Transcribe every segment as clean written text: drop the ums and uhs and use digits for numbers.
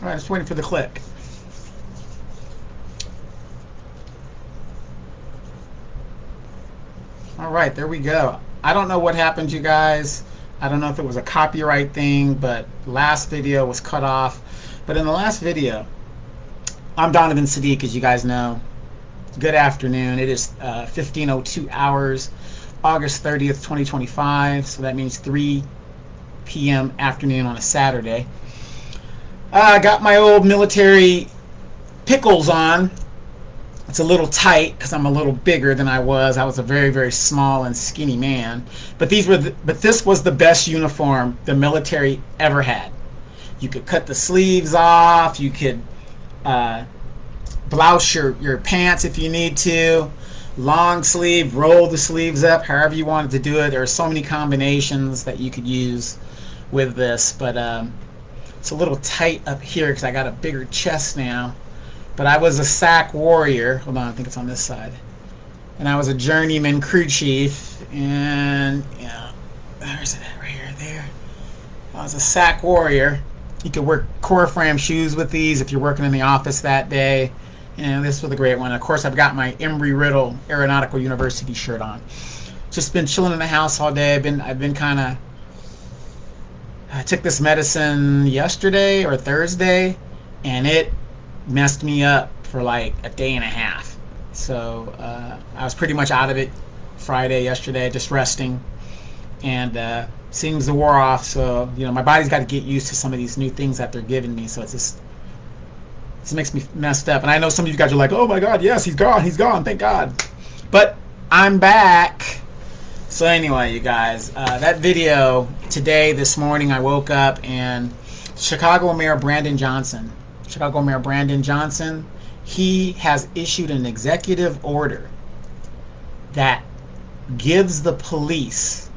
All right, just waiting for the click. All right, there we go. I don't know what happened, you guys. I don't know if it was a copyright thing, but last video was cut off. But in the last video, I'm Donovan Sadiq, as you guys know. Good afternoon. It is 15:02 hours, August 30th, 2025. So that means 3 p.m. afternoon on a Saturday. I got my old military pickles on. It's a little tight because I'm a little bigger than I was. I was a very, very small and skinny man. But this was the best uniform the military ever had. You could cut the sleeves off. You could blouse your pants if you need to. Long sleeve, roll the sleeves up, however you wanted to do it. There are so many combinations that you could use with this. But it's a little tight up here because I got a bigger chest now. But I was a SAC warrior. Hold on, I think it's on this side. And I was a journeyman crew chief. And, yeah, there's it right here, there. I was a SAC warrior. You could wear core frame shoes with these if you're working in the office that day. And this was a great one. Of course, I've got my Embry-Riddle Aeronautical University shirt on. Just been chilling in the house all day. I've been kind of... I took this medicine yesterday or Thursday, and it messed me up for like a day and a half. So I was pretty much out of it Friday, yesterday, just resting, and seems to wore off. So my body's got to get used to some of these new things that they're giving me. So it makes me messed up. And I know some of you guys are like, oh my God, yes, he's gone, thank God. But I'm back. So anyway, you guys, that video today, this morning, I woke up and Chicago Mayor Brandon Johnson, he has issued an executive order that gives the police,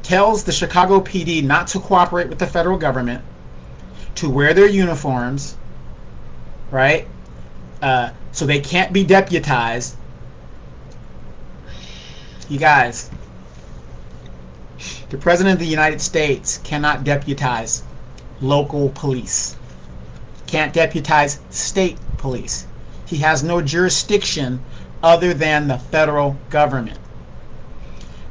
tells the Chicago PD not to cooperate with the federal government, to wear their uniforms, right? So they can't be deputized. You guys, the President of the United States cannot deputize local police. Can't deputize state police. He has no jurisdiction other than the federal government.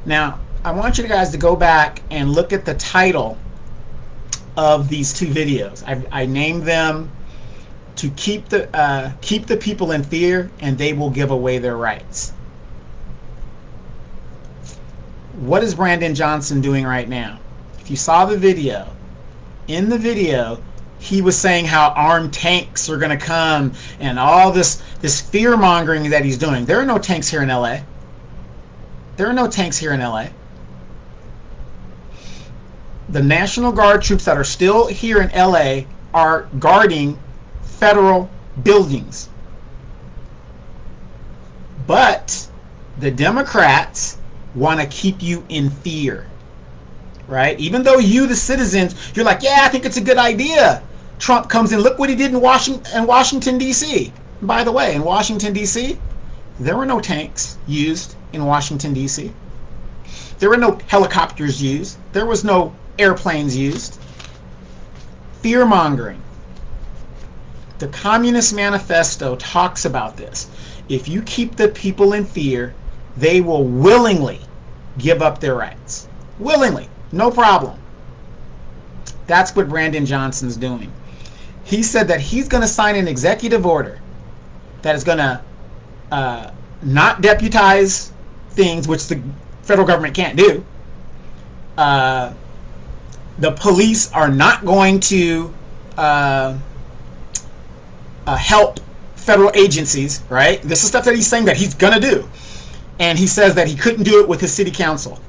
Now, I want you guys to go back and look at the title of these two videos. I named them to keep the people in fear, and they will give away their rights. What is Brandon Johnson doing right now? If you saw the video, in the video, he was saying how armed tanks are going to come and all this fear-mongering that he's doing. There are no tanks here in LA. There are no tanks here in LA. The National Guard troops that are still here in LA are guarding federal buildings. But the Democrats want to keep you in fear, right? Even though you, the citizens, you're like, yeah, I think it's a good idea. Trump comes in. Look what he did in Washington, D.C. By the way, in Washington, D.C., there were no tanks used in Washington, D.C. There were no helicopters used. There was no airplanes used. Fear-mongering. The Communist Manifesto talks about this. If you keep the people in fear, they will willingly give up their rights. Willingly. No problem. That's what Brandon Johnson's doing. He said that he's going to sign an executive order that is going to not deputize things, which the federal government can't do. The police are not going to help federal agencies, right? This is stuff that he's saying that he's going to do. And he says that he couldn't do it with his city council.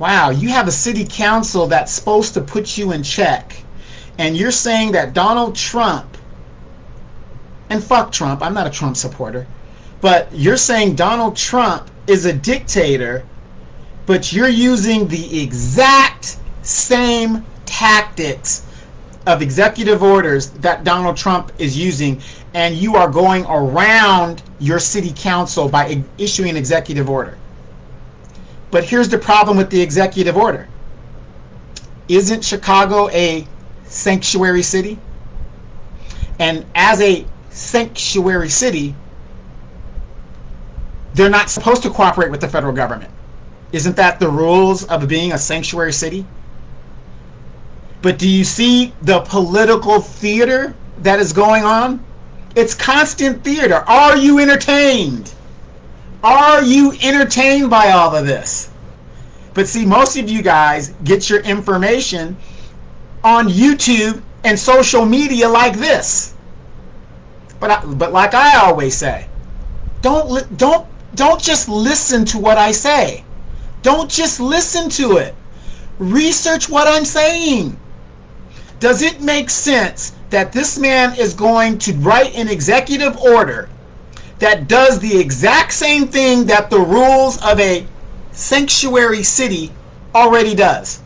Wow, you have a city council that's supposed to put you in check. And you're saying that Donald Trump, and fuck Trump, I'm not a Trump supporter, but you're saying Donald Trump is a dictator, but you're using the exact same tactics of executive orders that Donald Trump is using, and you are going around your city council by issuing an executive order. But here's the problem with the executive order. Isn't Chicago a sanctuary city. And as a sanctuary city, they're not supposed to cooperate with the federal government. Isn't that the rules of being a sanctuary city? But do you see the political theater that is going on? It's constant theater. Are you entertained? Are you entertained by all of this? But see, most of you guys get your information on YouTube and social media like this. But like I always say, don't just listen to what I say. Don't just listen to it. Research what I'm saying. Does it make sense that this man is going to write an executive order that does the exact same thing that the rules of a sanctuary city already does?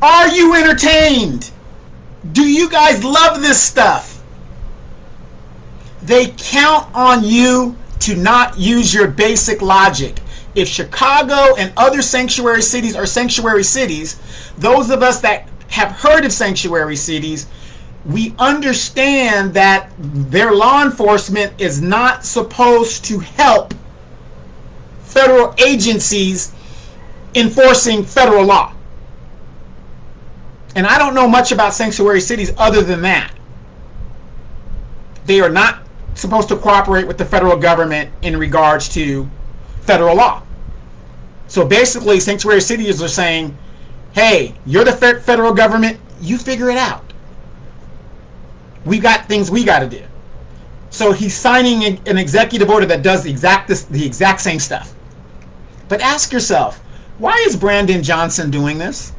Are you entertained? Do you guys love this stuff? They count on you to not use your basic logic. If Chicago and other sanctuary cities are sanctuary cities, those of us that have heard of sanctuary cities, we understand that their law enforcement is not supposed to help federal agencies enforcing federal law. And I don't know much about sanctuary cities other than that. They are not supposed to cooperate with the federal government in regards to federal law. So basically, sanctuary cities are saying, hey, you're the federal government, you figure it out. We got things we got to do. So he's signing an executive order that does the exact same stuff. But ask yourself, why is Brandon Johnson doing this?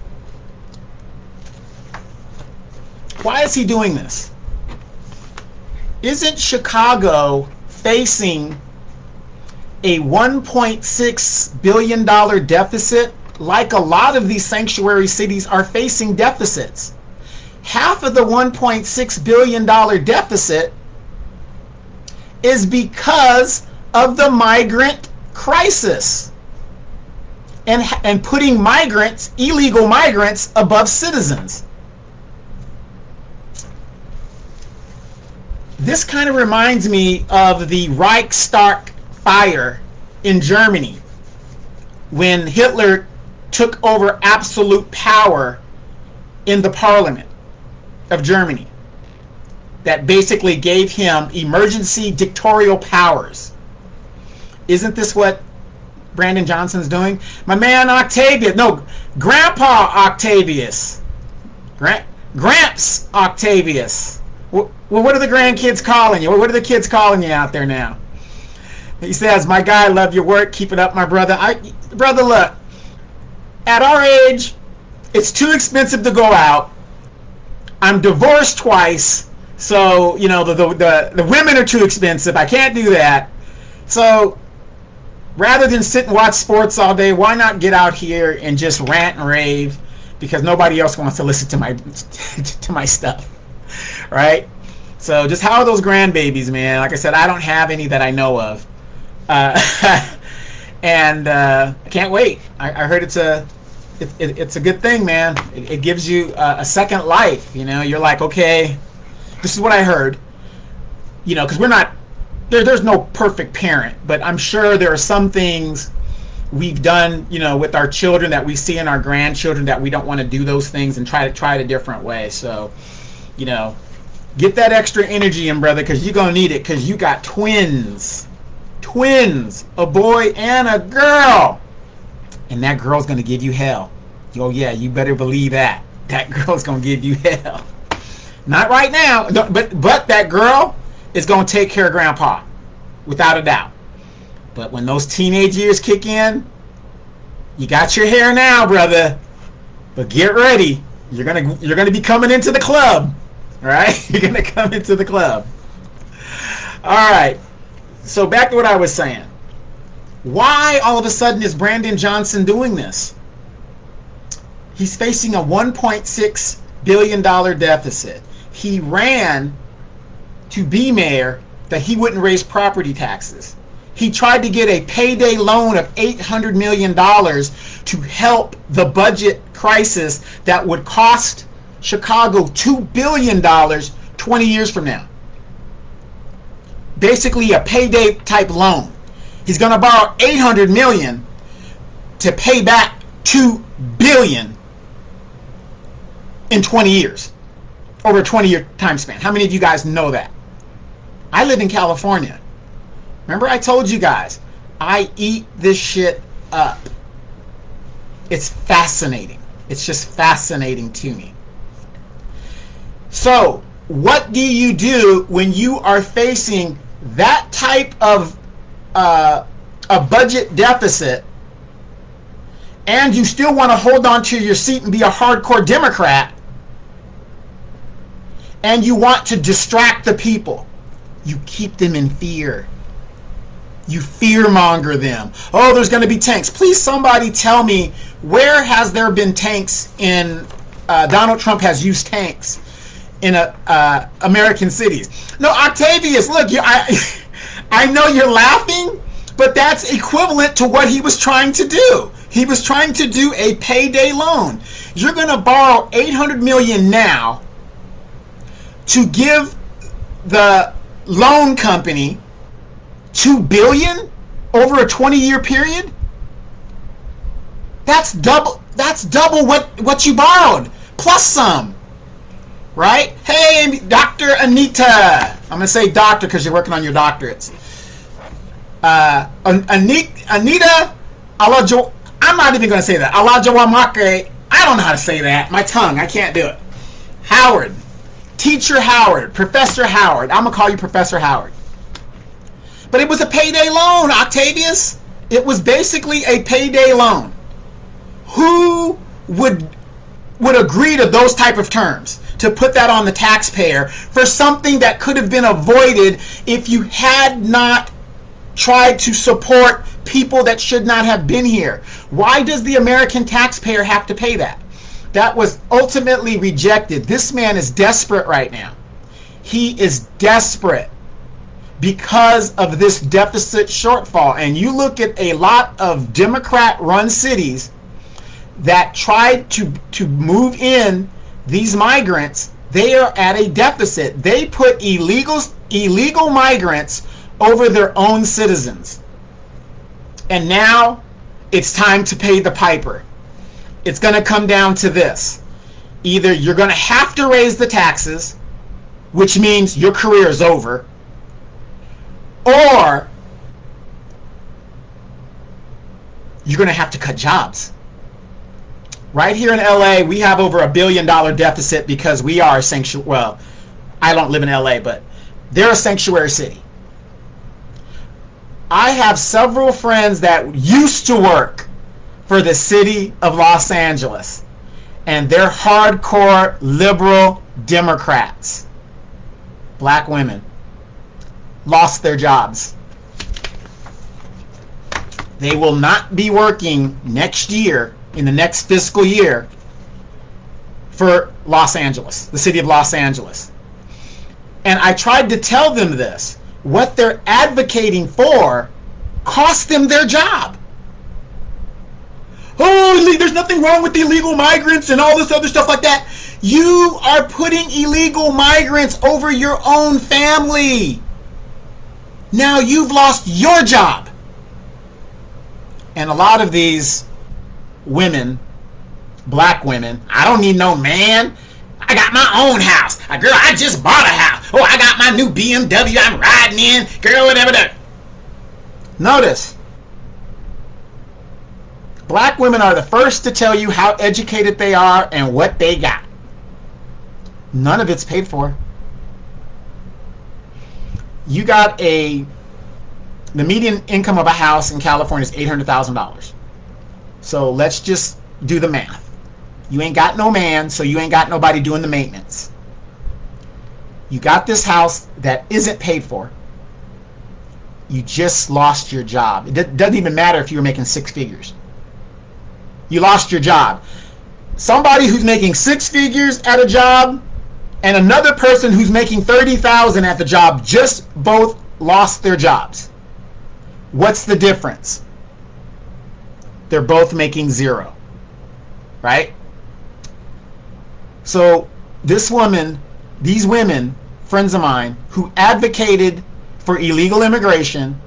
Why is he doing this? Isn't Chicago facing a $1.6 billion deficit like a lot of these sanctuary cities are facing deficits? Half of the $1.6 billion deficit is because of the migrant crisis and putting migrants, illegal migrants, above citizens. This kind of reminds me of the Reichstag fire in Germany when Hitler took over absolute power in the parliament of Germany, that basically gave him emergency dictatorial powers. Isn't this what Brandon Johnson's doing? My man Octavius, no, Grandpa Octavius, Gramps Octavius. Well, what are the grandkids calling you? What are the kids calling you out there now? He says, my guy, love your work. Keep it up, my brother. Brother, look, at our age, it's too expensive to go out. I'm divorced twice, so, you know, the women are too expensive. I can't do that. So rather than sit and watch sports all day, why not get out here and just rant and rave, because nobody else wants to listen to my to my stuff. Right? So just how are those grandbabies, man? Like I said, I don't have any that I know of. And I can't wait. I heard it's a good thing, man. It gives you a second life. You know, you're like, okay, this is what I heard. You know, because we're not, there's no perfect parent, but I'm sure there are some things we've done, you know, with our children that we see in our grandchildren that we don't want to do those things and try it a different way. So, you know, get that extra energy in, brother, because you're going to need it, because you got twins. Twins, a boy and a girl. And that girl's going to give you hell. Oh, yeah, you better believe that. That girl's going to give you hell. Not right now, but that girl is going to take care of Grandpa, without a doubt. But when those teenage years kick in, you got your hair now, brother. But get ready. You're gonna be coming into the club. All right? You're going to come into the club. All right. So back to what I was saying. Why all of a sudden is Brandon Johnson doing this? He's facing a $1.6 billion deficit. He ran to be mayor that he wouldn't raise property taxes. He tried to get a payday loan of $800 million to help the budget crisis that would cost Chicago $2 billion 20 years from now. Basically a payday type loan. He's going to borrow $800 million to pay back $2 billion in 20 years. Over a 20-year time span. How many of you guys know that? I live in California. Remember I told you guys, I eat this shit up. It's fascinating. It's just fascinating to me. So, what do you do when you are facing that type of a budget deficit and you still want to hold on to your seat and be a hardcore Democrat and you want to distract the people? You keep them in fear. You fearmonger them. Oh, there's going to be tanks. Please, somebody tell me, where has there been tanks in Donald Trump has used tanks in American cities? No, Octavius, look, I know you're laughing, but that's equivalent to what he was trying to do. He was trying to do a payday loan. You're going to borrow $800 million now to give the loan company $2 billion over a 20-year period? That's double what you borrowed, plus some. Right? Hey, Dr. Anita. I'm going to say doctor because you're working on your doctorates. Anita Alajo. I'm not even going to say that. Alajawamake. I don't know how to say that. My tongue. I can't do it. Howard. Teacher Howard. Professor Howard. I'm going to call you Professor Howard. But it was a payday loan, Octavius. It was basically a payday loan. Who would agree to those type of terms? To put that on the taxpayer for something that could have been avoided if you had not tried to support people that should not have been here. Why does the American taxpayer have to pay that? That was ultimately rejected. This man is desperate right now. He is desperate because of this deficit shortfall. And you look at a lot of Democrat-run cities that tried to move in these migrants, they are at a deficit. They put illegal migrants over their own citizens. And now it's time to pay the piper. It's going to come down to this. Either you're going to have to raise the taxes, which means your career is over, or you're going to have to cut jobs. Right here in LA, we have over $1 billion deficit because we are a sanctuary. Well, I don't live in LA, but they're a sanctuary city. I have several friends that used to work for the city of Los Angeles, and they're hardcore liberal Democrats. Black women lost their jobs. They will not be working next year, in the next fiscal year, for Los Angeles, the city of Los Angeles. And I tried to tell them this. What they're advocating for cost them their job. Oh, there's nothing wrong with the illegal migrants and all this other stuff like that. You are putting illegal migrants over your own family. Now you've lost your job. And a lot of these women, black women, I don't need no man. I got my own house. Girl, I just bought a house. Oh, I got my new BMW I'm riding in. Girl, whatever that. Notice, black women are the first to tell you how educated they are and what they got. None of it's paid for. You got the median income of a house in California is $800,000. So let's just do the math. You ain't got no man, so you ain't got nobody doing the maintenance. You got this house that isn't paid for. You just lost your job. It doesn't even matter if you were making six figures. You lost your job. Somebody who's making six figures at a job and another person who's making $30,000 at the job just both lost their jobs. What's the difference? They're both making zero, right? So this woman, these women, friends of mine, who advocated for illegal immigration,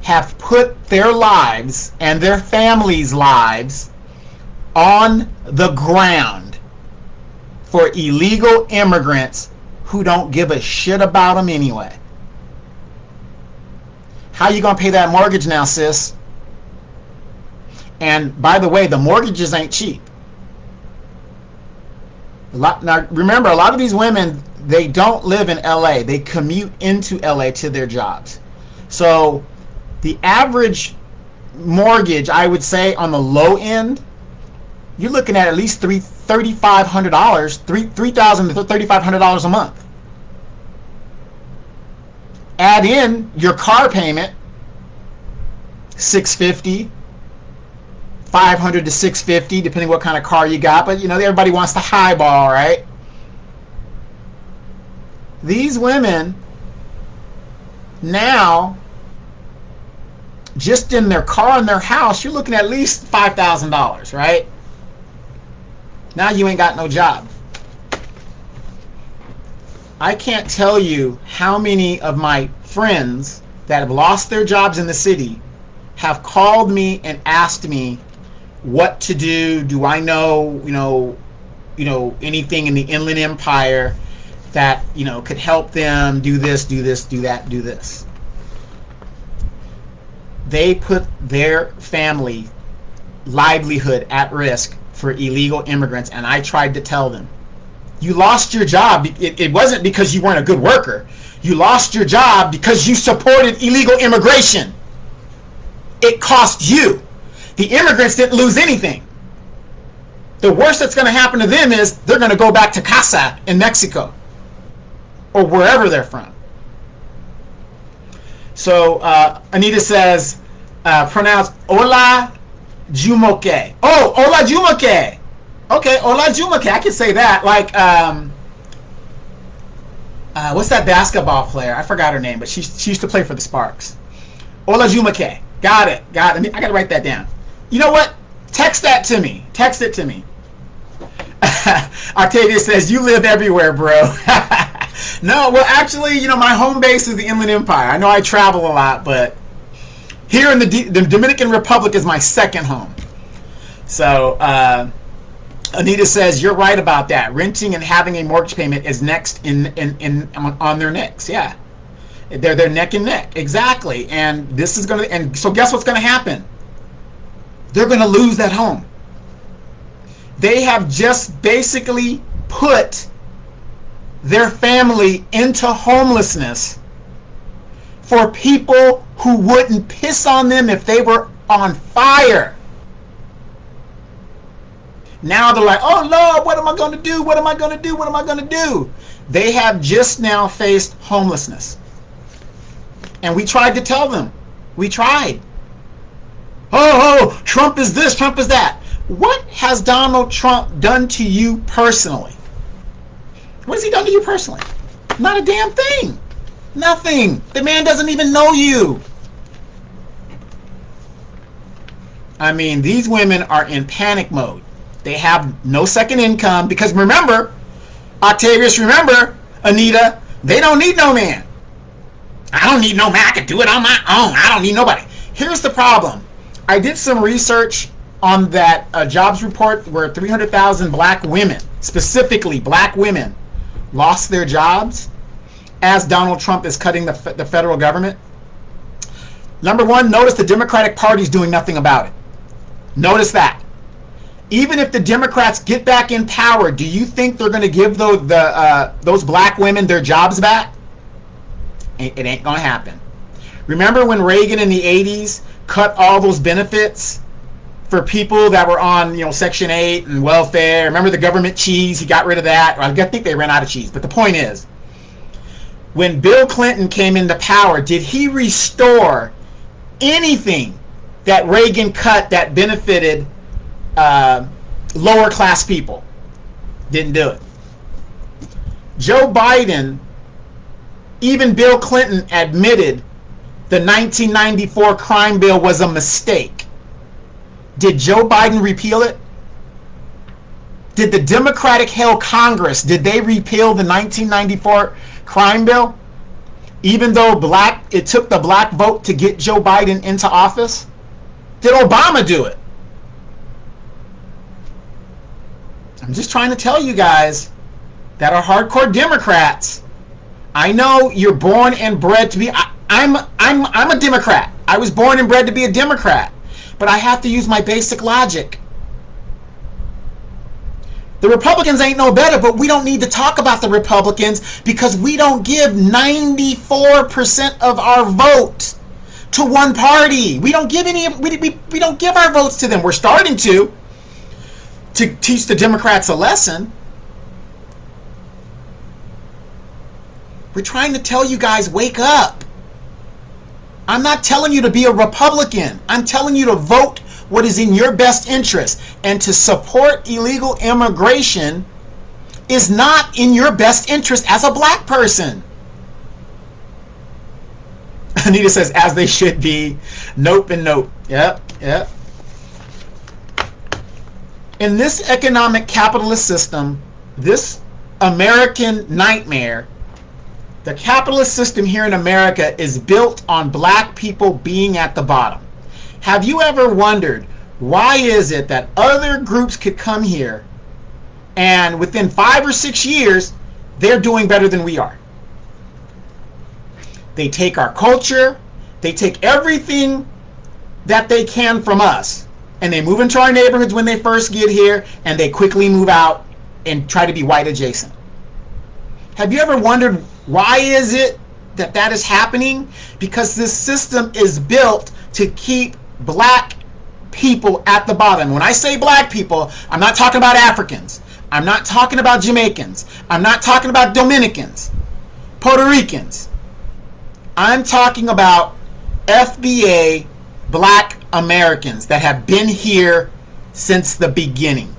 have put their lives and their families' lives on the ground for illegal immigrants who don't give a shit about them anyway. How you gonna pay that mortgage now, sis? And by the way, the mortgages ain't cheap. Now remember, a lot of these women, they don't live in LA. They commute into LA to their jobs. So the average mortgage, I would say, on the low end, you're looking at least $3,500, $3,000 to $3,500 a month. Add in your car payment, $650, $500 to $650, depending what kind of car you got. But you know, everybody wants the highball, right? These women now, just in their car and their house, you're looking at least $5,000, right? Now you ain't got no job. I can't tell you how many of my friends that have lost their jobs in the city have called me and asked me what to do. Do I know, anything in the Inland Empire that, could help them do this, do that, do this. They put their family livelihood at risk for illegal immigrants, and I tried to tell them, you lost your job. It wasn't because you weren't a good worker. You lost your job because you supported illegal immigration. It cost you. The immigrants didn't lose anything. The worst that's going to happen to them is they're going to go back to casa in Mexico or wherever they're from. So Anita says, pronounce Ola Jumoke. Oh, Ola Jumoke. Okay, Ola Jumoke. I can say that. Like, what's that basketball player? I forgot her name, but she used to play for the Sparks. Ola Jumoke. Got it. I got to write that down. You know what? Text that to me. Text it to me. Octavia says, you live everywhere, bro. No, well, actually, my home base is the Inland Empire. I know I travel a lot, but here in the Dominican Republic is my second home. So, Anita says, you're right about that. Renting and having a mortgage payment is next on their necks. Yeah. They're neck and neck. Exactly. And this is and so guess what's going to happen? They're going to lose that home. They have just basically put their family into homelessness for people who wouldn't piss on them if they were on fire. Now they're like, oh Lord, what am I going to do? What am I going to do? What am I going to do? They have just now faced homelessness. And we tried to tell them. We tried. Oh, Trump is this, Trump is that. What has Donald Trump done to you personally? What has he done to you personally? Not a damn thing. Nothing. The man doesn't even know you. I mean, these women are in panic mode. They have no second income because remember, Octavius, remember, Anita, they don't need no man. I don't need no man. I can do it on my own. I don't need nobody. Here's the problem. I did some research on that jobs report where 300,000 black women, specifically black women, lost their jobs as Donald Trump is cutting the federal government. Number one, notice the Democratic Party is doing nothing about it. Notice that. Even if the Democrats get back in power, do you think they're going to give those black women their jobs back? It ain't going to happen. Remember when Reagan in the 80s cut all those benefits for people that were on, Section 8 and welfare? Remember the government cheese? He got rid of that. I think they ran out of cheese. But the point is, when Bill Clinton came into power, did he restore anything that Reagan cut that benefited lower class people? Didn't do it. Joe Biden, even Bill Clinton admitted the 1994 crime bill was a mistake. Did Joe Biden repeal it? Did the Democratic-held Congress, did they repeal the 1994 crime bill? Even though it took the black vote to get Joe Biden into office? Did Obama do it? I'm just trying to tell you guys that are hardcore Democrats. I know you're born and bred to be. I'm a Democrat. I was born and bred to be a Democrat, but I have to use my basic logic. The Republicans ain't no better, but we don't need to talk about the Republicans because we don't give 94% of our vote to one party. We don't give we don't give our votes to them. We're starting to teach the Democrats a lesson. We're trying to tell you guys, wake up. I'm not telling you to be a Republican. I'm telling you to vote what is in your best interest. And to support illegal immigration is not in your best interest as a black person. Anita says, as they should be. Nope and nope. Yep. In this economic capitalist system, this American nightmare, the capitalist system here in America is built on black people being at the bottom. Have you ever wondered why is it that other groups could come here and within 5 or 6 years they're doing better than we are? They take our culture, they take everything that they can from us, and they move into our neighborhoods when they first get here, and they quickly move out and try to be white adjacent. Have you ever wondered why is it that that is happening? Because this system is built to keep black people at the bottom. When I say black people, I'm not talking about Africans. I'm not talking about Jamaicans. I'm not talking about Dominicans, Puerto Ricans. I'm talking about FBA black Americans that have been here since the beginning.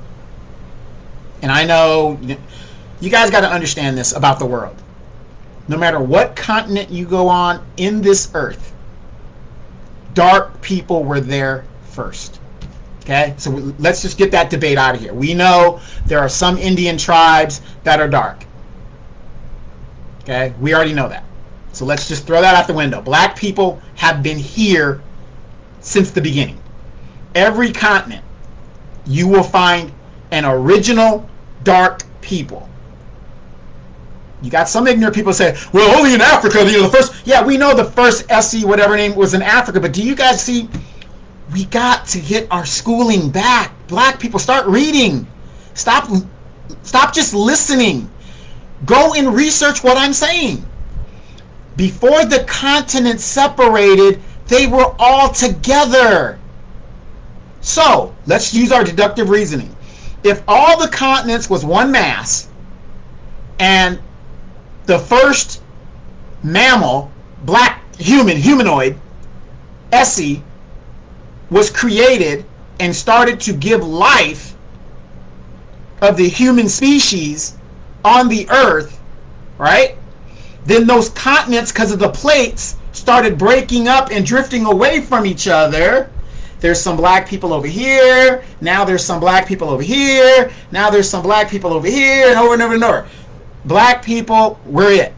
And I know you guys got to understand this about the world. No matter what continent you go on in this earth, dark people were there first. Okay? So let's just get that debate out of here. We know there are some Indian tribes that are dark. Okay? We already know that. So let's just throw that out the window. Black people have been here since the beginning. Every continent, you will find an original dark people. You got some ignorant people say, well, only in Africa, the first. Yeah, we know the first SC, whatever name, was in Africa. But do you guys see, we got to get our schooling back. Black people, start reading. Stop just listening. Go and research what I'm saying. Before the continents separated, they were all together. So, let's use our deductive reasoning. If all the continents was one mass, and the first mammal, black humanoid, Essie, was created and started to give life of the human species on the earth, right? Then those continents, because of the plates, started breaking up and drifting away from each other. There's some black people over here. Now there's some black people over here. Now there's some black people over here, and over and over and over. Black people, we're it.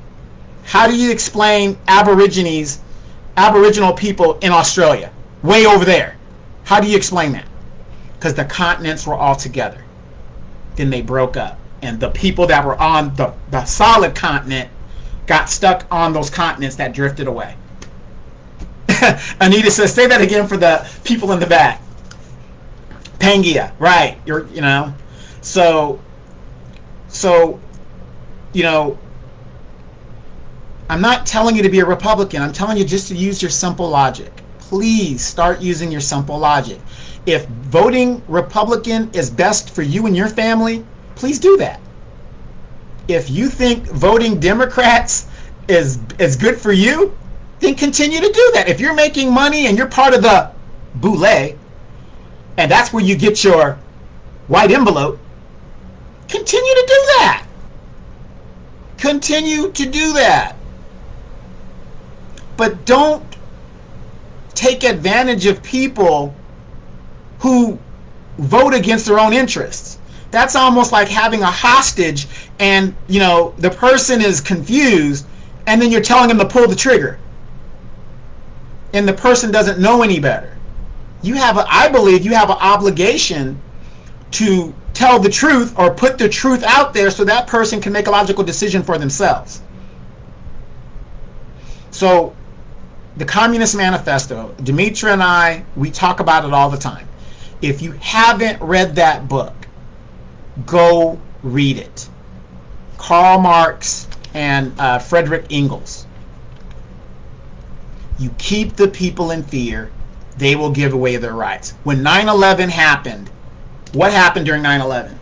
How do you explain Aboriginal people in Australia? Way over there. How do you explain that? Because the continents were all together. Then they broke up. And the people that were on the solid continent got stuck on those continents that drifted away. Anita says, say that again for the people in the back. Pangaea, right. So, I'm not telling you to be a Republican. I'm telling you just to use your simple logic. Please start using your simple logic. If voting Republican is best for you and your family, please do that. If you think voting Democrats is good for you, then continue to do that. If you're making money and you're part of the boule, and that's where you get your white envelope, continue to do that. Continue to do that. But don't take advantage of people who vote against their own interests. That's almost like having a hostage and, you know, the person is confused and then you're telling them to pull the trigger. And the person doesn't know any better. I believe you have an obligation to tell the truth or put the truth out there so that person can make a logical decision for themselves. So the Communist Manifesto, Demetra and I, we talk about it all the time. If you haven't read that book, go read it. Karl Marx and Frederick Engels. You keep the people in fear, they will give away their rights. When 9/11 happened, what happened during 9/11?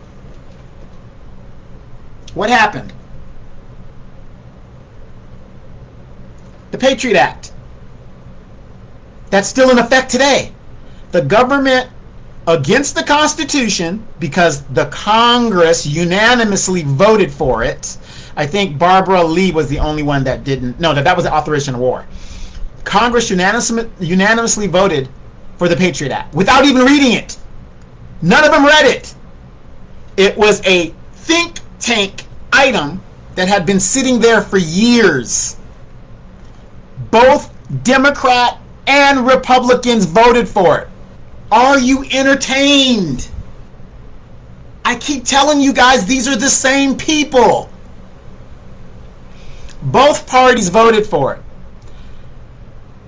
What happened? The Patriot Act. That's still in effect today. The government, against the Constitution, because the Congress unanimously voted for it. I think Barbara Lee was the only one that didn't. No, that was the authorization of war. Congress unanimously voted for the Patriot Act without even reading it. None of them read it. It was a think tank item that had been sitting there for years. Both Democrat and Republicans voted for it. Are you entertained? I keep telling you guys, these are the same people. Both parties voted for it.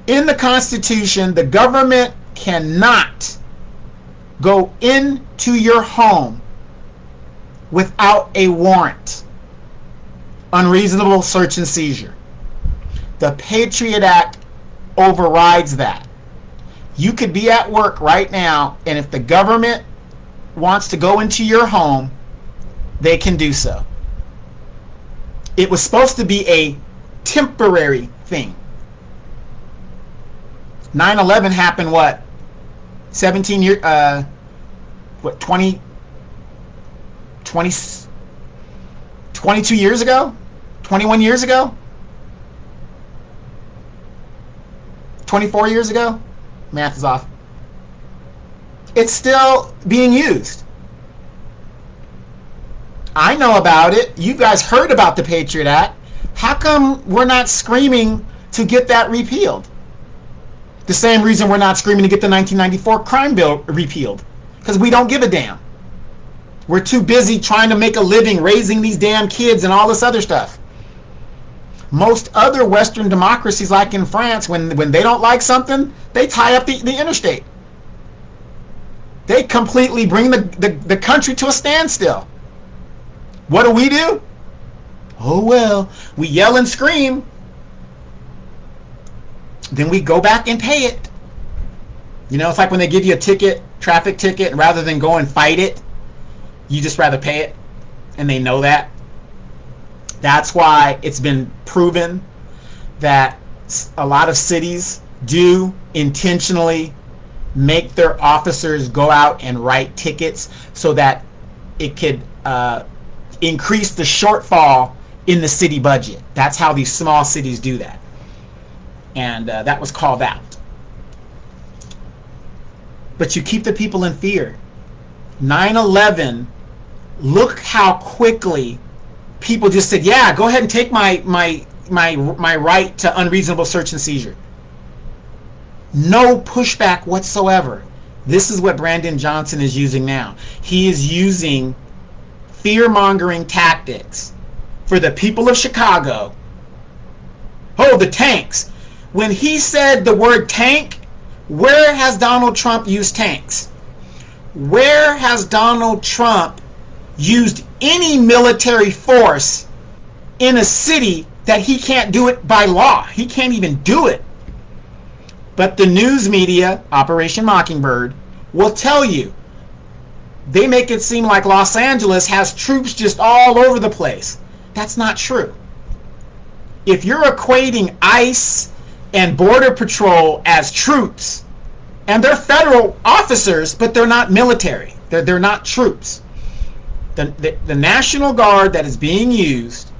In the Constitution, the government cannot go into your home without a warrant. Unreasonable search and seizure. The Patriot Act overrides that. You could be at work right now, and if the government wants to go into your home, they can do so. It was supposed to be a temporary thing. 9/11 happened what? 17 years, 22 years ago? 21 years ago? 24 years ago? Math is off. It's still being used. I know about it. You guys heard about the Patriot Act. How come we're not screaming to get that repealed? The same reason we're not screaming to get the 1994 crime bill repealed. Because we don't give a damn. We're too busy trying to make a living raising these damn kids and all this other stuff. Most other Western democracies, like in France, when they don't like something, they tie up the interstate. They completely bring the country to a standstill. What do? Oh well, we yell and scream. Then we go back and pay it. You know, it's like when they give you a ticket, traffic ticket, and rather than go and fight it, you just rather pay it. And they know that. That's why it's been proven that a lot of cities do intentionally make their officers go out and write tickets so that it could increase the shortfall in the city budget. That's how these small cities do that. And that was called out. But you keep the people in fear. 9/11, look how quickly people just said, yeah, go ahead and take my right to unreasonable search and seizure. No pushback whatsoever. This is what Brandon Johnson is using now. He is using fear-mongering tactics for the people of Chicago. Oh, the tanks. When he said the word tank, where has Donald Trump used tanks? Where has Donald Trump used any military force in a city that he can't do it by law? He can't even do it. But the news media, Operation Mockingbird, will tell you. They make it seem like Los Angeles has troops just all over the place. That's not true. If you're equating ICE and Border Patrol as troops, and they're federal officers, but they're not military. They're not troops. The National Guard that is being used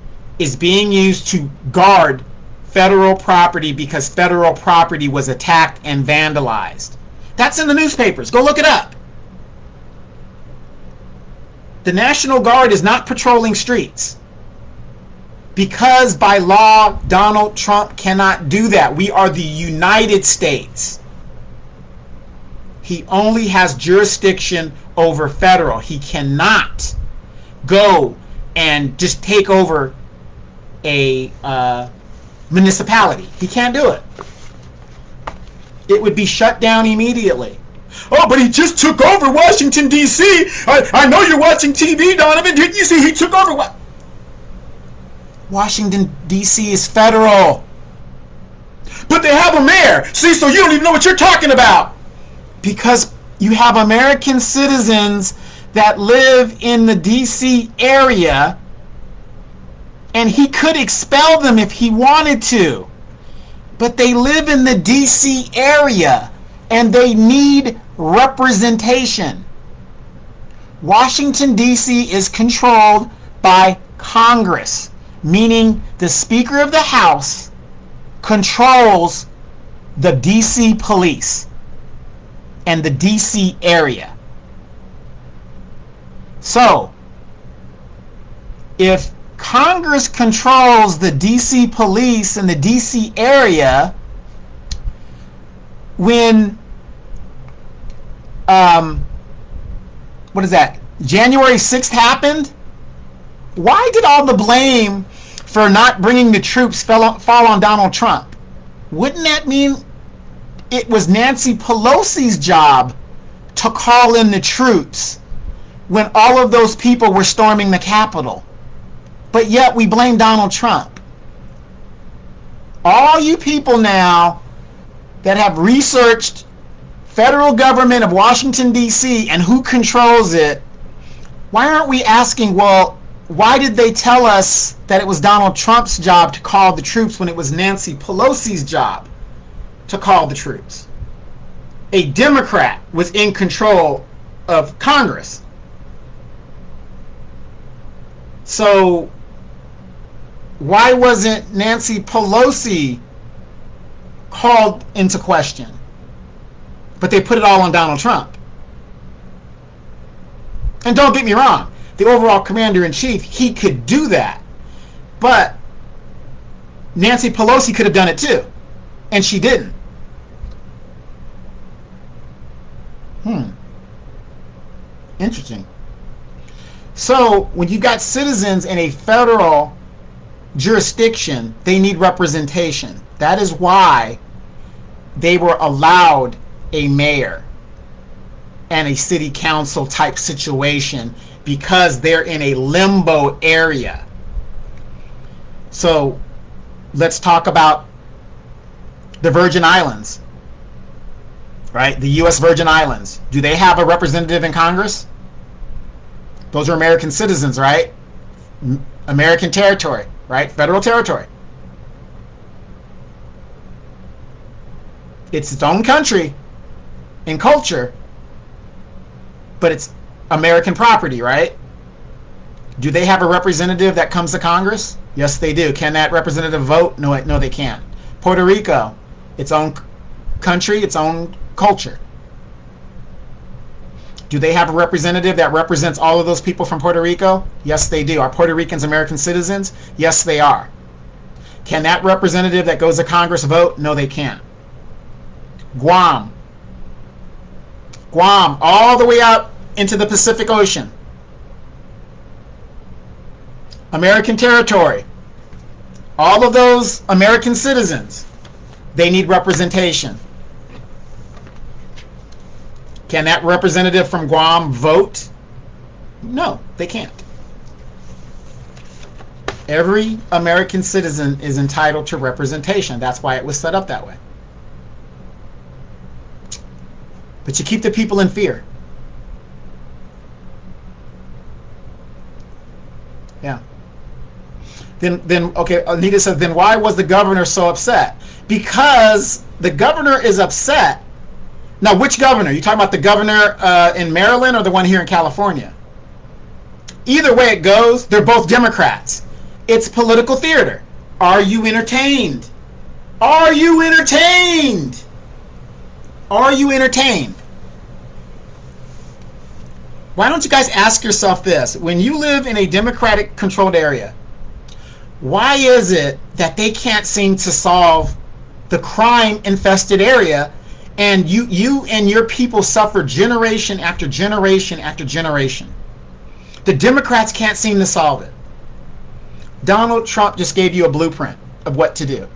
to guard federal property because federal property was attacked and vandalized. That's in the newspapers. Go look it up. The National Guard is not patrolling streets. Because by law, Donald Trump cannot do that. We are the United States. He only has jurisdiction over federal. He cannot go and just take over a municipality. He can't do it. It would be shut down immediately. Oh, but he just took over Washington, D.C. I know you're watching TV, Donovan. Didn't you see he took over what? Washington, D.C. is federal. But they have a mayor. See, so you don't even know what you're talking about. Because you have American citizens that live in the D.C. area, and he could expel them if he wanted to. But they live in the D.C. area, and they need representation. Washington, D.C. is controlled by Congress, meaning the Speaker of the House controls the D.C. police and the D.C. area. So, if Congress controls the D.C. police and the D.C. area, when what is that? January 6th happened? Why did all the blame for not bringing the troops fall on Donald Trump? Wouldn't that mean it was Nancy Pelosi's job to call in the troops when all of those people were storming the Capitol? But yet we blame Donald Trump. All you people now that have researched federal government of Washington, D.C. and who controls it, why aren't we asking, well, why did they tell us that it was Donald Trump's job to call the troops when it was Nancy Pelosi's job to call the troops? A Democrat was in control of Congress. So why wasn't Nancy Pelosi called into question? But they put it all on Donald Trump. And don't get me wrong, the overall commander-in-chief, he could do that. But Nancy Pelosi could have done it too. And she didn't. Interesting. So when you got citizens in a federal jurisdiction, they need representation. That is why they were allowed a mayor and a city council type situation, because they're in a limbo area. So let's talk about the Virgin Islands, right? The U.S. Virgin Islands. Do they have a representative in Congress? Those are American citizens, right? American territory, right? Federal territory. It's its own country and culture, but it's American property, right? Do they have a representative that comes to Congress? Yes, they do. Can that representative vote? No, they can't. Puerto Rico, its own country, its own culture. Do they have a representative that represents all of those people from Puerto Rico? Yes, they do. Are Puerto Ricans American citizens? Yes, they are. Can that representative that goes to Congress vote? No, they can't. Guam, all the way out into the Pacific Ocean. American territory. All of those American citizens, they need representation. Can that representative from Guam vote? No, they can't. Every American citizen is entitled to representation. That's why it was set up that way. But you keep the people in fear. Yeah. Then okay, Anita says, then why was the governor so upset? Because the governor is upset. Now, which governor? You talking about the governor in Maryland or the one here in California? Either way it goes, they're both Democrats. It's political theater. Are you entertained? Are you entertained? Are you entertained? Why don't you guys ask yourself this? When you live in a Democratic controlled area, why is it that they can't seem to solve the crime infested area, and you and your people suffer generation after generation after generation? The Democrats can't seem to solve it. Donald Trump just gave you a blueprint of what to do.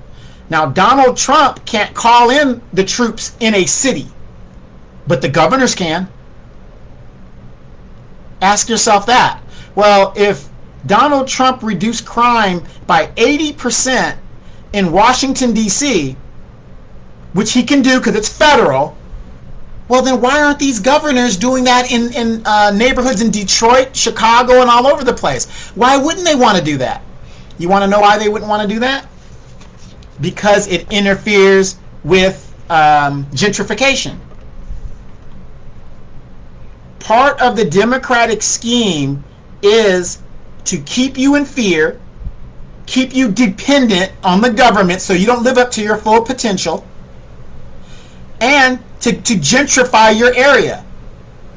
Now, Donald Trump can't call in the troops in a city, but the governors can. Ask yourself that. Well, if Donald Trump reduced crime by 80% in Washington, D.C., which he can do because it's federal, well, then why aren't these governors doing that in neighborhoods in Detroit, Chicago, and all over the place? Why wouldn't they want to do that? You want to know why they wouldn't want to do that? Because it interferes with gentrification. Part of the Democratic scheme is to keep you in fear, keep you dependent on the government so you don't live up to your full potential, and to gentrify your area.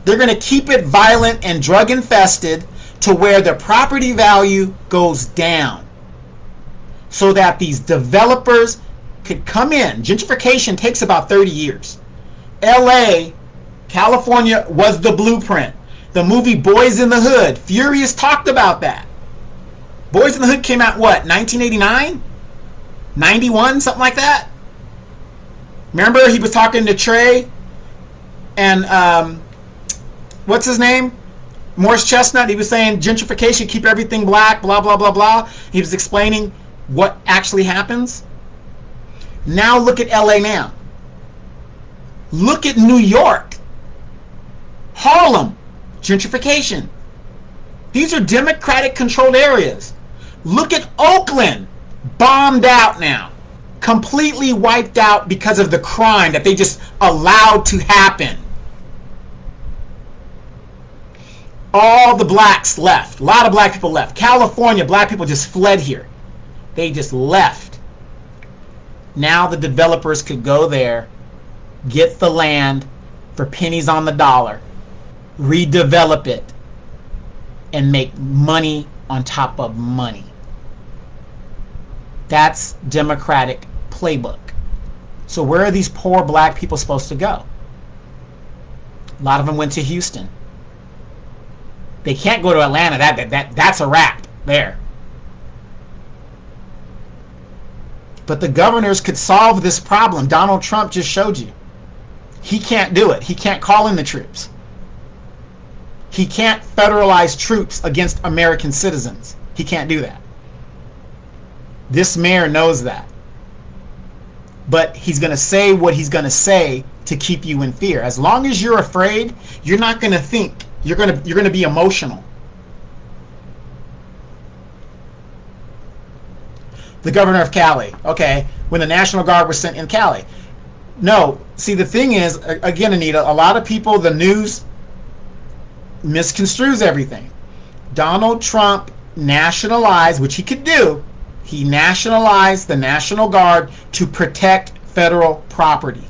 They're going to keep it violent and drug infested to where the property value goes down so that these developers could come in. Gentrification takes about 30 years. LA, California was the blueprint. The movie Boys in the Hood, Furious talked about that. Boys in the Hood came out, what, 1989? 91, something like that? Remember, he was talking to Trey and, what's his name? Morris Chestnut. He was saying gentrification, keep everything black, blah, blah, blah, blah. He was explaining what actually happens. Now look at LA now. Look at New York. Harlem, gentrification. These are Democratic controlled areas. Look at Oakland, bombed out now. Completely wiped out because of the crime that they just allowed to happen. All the blacks left. A lot of black people left. California, black people just fled here. They just left. Now the developers could go there, get the land for pennies on the dollar, redevelop it, and make money on top of money. That's Democratic playbook. So where are these poor black people supposed to go? A lot of them went to Houston. They can't go to Atlanta. That's a wrap there. But the governors could solve this problem. Donald Trump just showed you. He can't do it. He can't call in the troops. He can't federalize troops against American citizens. He can't do that. This mayor knows that. But he's going to say what he's going to say to keep you in fear. As long as you're afraid, you're not going to think. You're going to be emotional. The governor of Cali. Okay, when the National Guard was sent in Cali. No, see, the thing is, again, Anita, a lot of people, the news misconstrues everything. Donald Trump nationalized, which he could do, he nationalized the National Guard to protect federal property.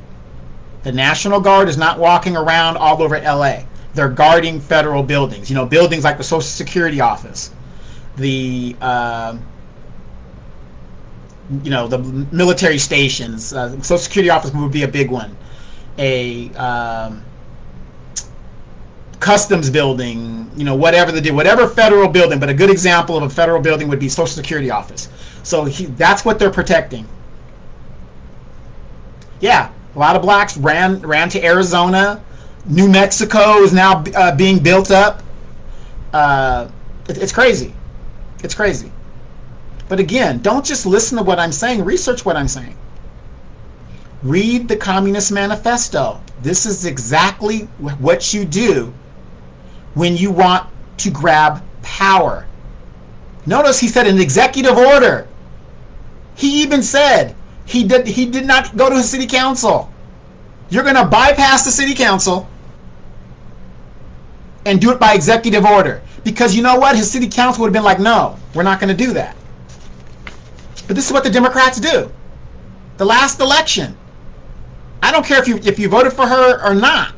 The National Guard is not walking around all over LA. They're guarding federal buildings. You know, buildings like the Social Security office, the the military stations. Social Security office would be a big one. A customs building, whatever they do, whatever federal building, but a good example of a federal building would be Social Security office. So that's what they're protecting. Yeah, a lot of blacks ran to Arizona. New Mexico is now being built up. It's crazy. It's crazy. But again, don't just listen to what I'm saying. Research what I'm saying. Read the Communist Manifesto. This is exactly what you do when you want to grab power. Notice he said an executive order. He even said he did not go to his city council. You're going to bypass the city council and do it by executive order. Because you know what? His city council would have been like, no, we're not going to do that. But this is what the Democrats do. The last election, I don't care if you voted for her or not.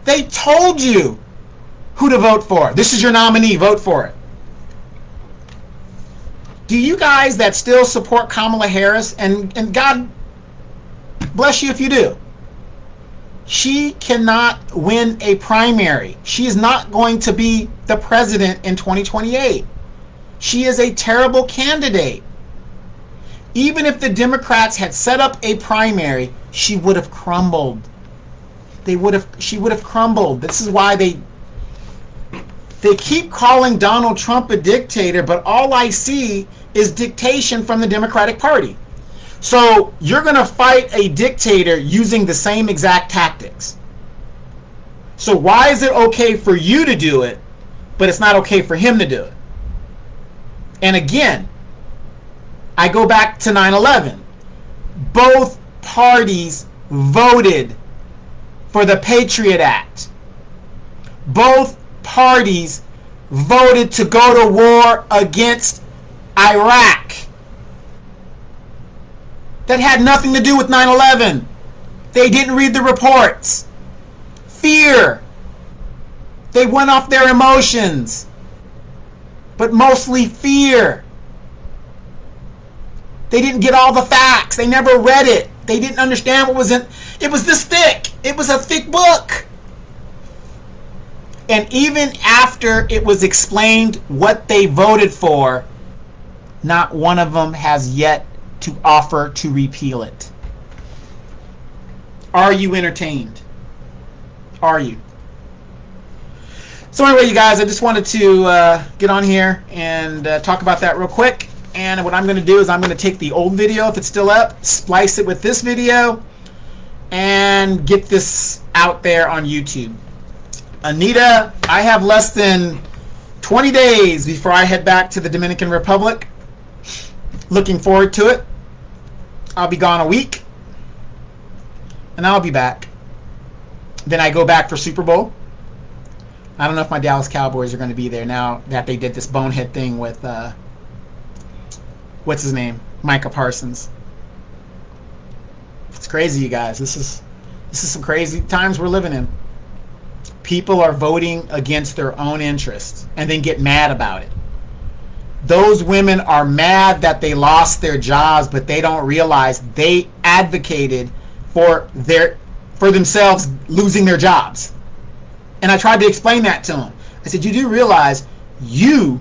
They told you who to vote for. This is your nominee. Vote for it. Do you guys that still support Kamala Harris, and God bless you if you do, she cannot win a primary. She is not going to be the president in 2028. She is a terrible candidate. Even if the Democrats had set up a primary, she would have crumbled. She would have crumbled. This is why they keep calling Donald Trump a dictator, but all I see is dictation from the Democratic Party. So you're going to fight a dictator using the same exact tactics. So why is it okay for you to do it, but it's not okay for him to do it? And again, I go back to 9/11. Both parties voted for the Patriot Act. Both parties voted to go to war against Iraq. That had nothing to do with 9/11. They didn't read the reports. Fear. They went off their emotions. But mostly fear. They didn't get all the facts. They never read it. They didn't understand what was in it. It was this thick. It was a thick book. And even after it was explained what they voted for, not one of them has yet to offer to repeal it. Are you entertained? Are you? So anyway, you guys, I just wanted to get on here and talk about that real quick. And what I'm going to do is I'm going to take the old video, if it's still up, splice it with this video, and get this out there on YouTube. Anita, I have less than 20 days before I head back to the Dominican Republic. Looking forward to it. I'll be gone a week, and I'll be back. Then I go back for Super Bowl. I don't know if my Dallas Cowboys are going to be there now that they did this bonehead thing with what's his name, Micah Parsons. It's crazy, you guys. This is some crazy times we're living in. People are voting against their own interests and then get mad about it. Those women are mad that they lost their jobs, but they don't realize they advocated for themselves losing their jobs. And I tried to explain that to them. I said, you do realize you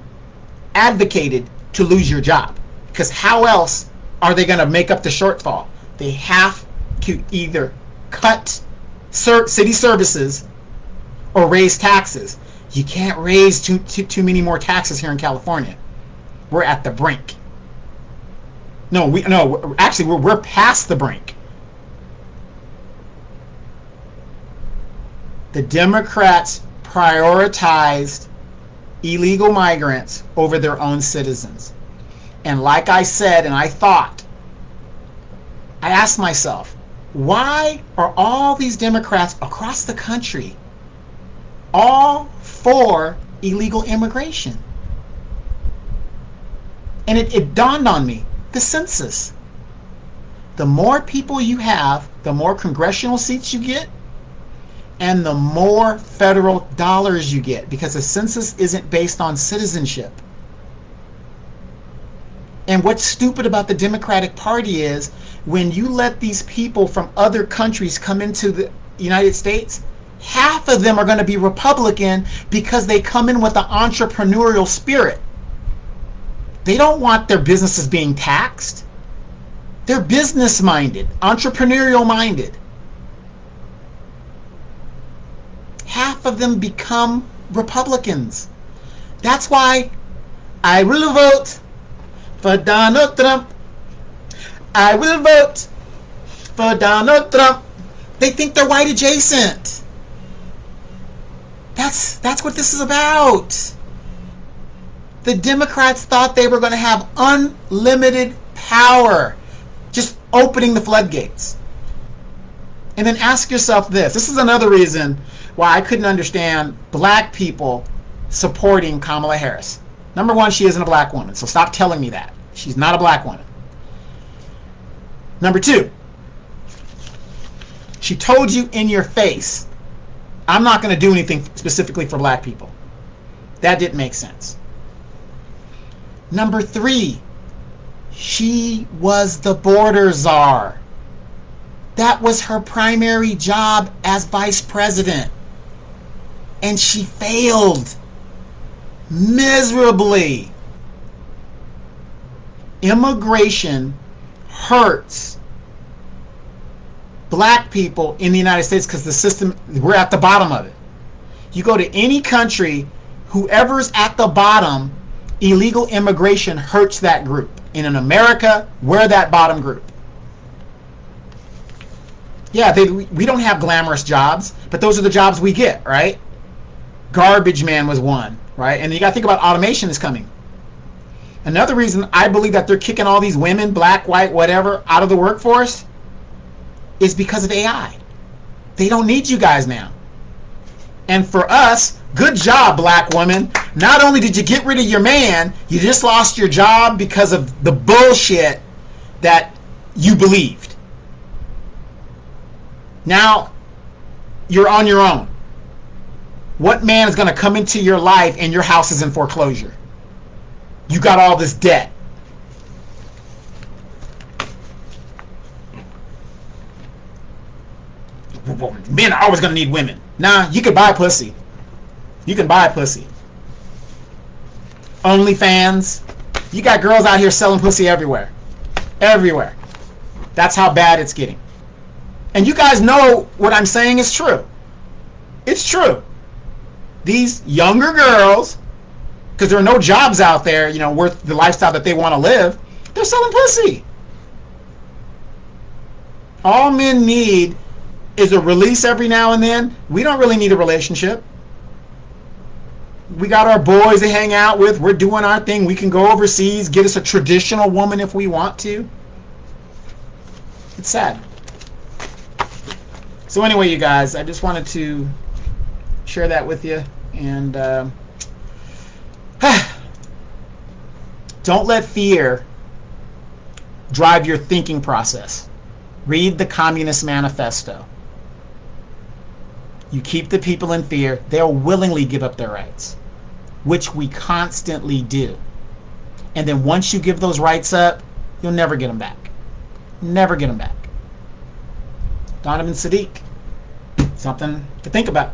advocated to lose your job, because how else are they going to make up the shortfall? They have to either cut city services or raise taxes. You can't raise too many more taxes here in California. We're at the brink. We're past the brink. The Democrats prioritized illegal migrants over their own citizens. And like I said, and I asked myself, why are all these Democrats across the country all for illegal immigration? And it dawned on me, the census. The more people you have, the more congressional seats you get, and the more federal dollars you get, because the census isn't based on citizenship. And what's stupid about the Democratic Party is when you let these people from other countries come into the United States, half of them are going to be Republican because they come in with an entrepreneurial spirit. They don't want their businesses being taxed. They're business-minded, entrepreneurial-minded. Half of them become Republicans. That's why I will vote for Donald Trump. I will vote for Donald Trump. They think they're white adjacent. That's what this is about. The Democrats thought they were going to have unlimited power, just opening the floodgates. And then ask yourself this. This is another reason why I couldn't understand black people supporting Kamala Harris. Number one, she isn't a black woman, so stop telling me that. She's not a black woman. Number two, she told you in your face, I'm not going to do anything specifically for black people. That didn't make sense. Number 3, she was the border czar. That was her primary job as vice president. And she failed miserably. Immigration hurts black people in the United States because the system, we're at the bottom of it. You go to any country, whoever's at the bottom, illegal immigration hurts that group. And in America, we're that bottom group. Yeah, we don't have glamorous jobs, but those are the jobs we get, right? Garbage man was one, right? And you got to think about automation is coming. Another reason I believe that they're kicking all these women, black, white, whatever, out of the workforce is because of AI. They don't need you guys now. And for us, good job, black woman. Not only did you get rid of your man, you just lost your job because of the bullshit that you believed. Now, you're on your own. What man is going to come into your life and your house is in foreclosure? You got all this debt. Men are always going to need women. Nah, you can buy pussy. You can buy pussy. OnlyFans. You got girls out here selling pussy everywhere. Everywhere. That's how bad it's getting. And you guys know what I'm saying is true. It's true. These younger girls, because there are no jobs out there, you know, worth the lifestyle that they want to live, they're selling pussy. All men need is a release every now and then. We don't really need a relationship. We got our boys to hang out with. We're doing our thing. We can go overseas, get us a traditional woman if we want to. It's sad. So anyway, you guys, I just wanted to share that with you. And don't let fear drive your thinking process. Read the Communist Manifesto. You keep the people in fear, they'll willingly give up their rights, which we constantly do. And then once you give those rights up, you'll never get them back. Never get them back. Donovan Sadiq. Something to think about.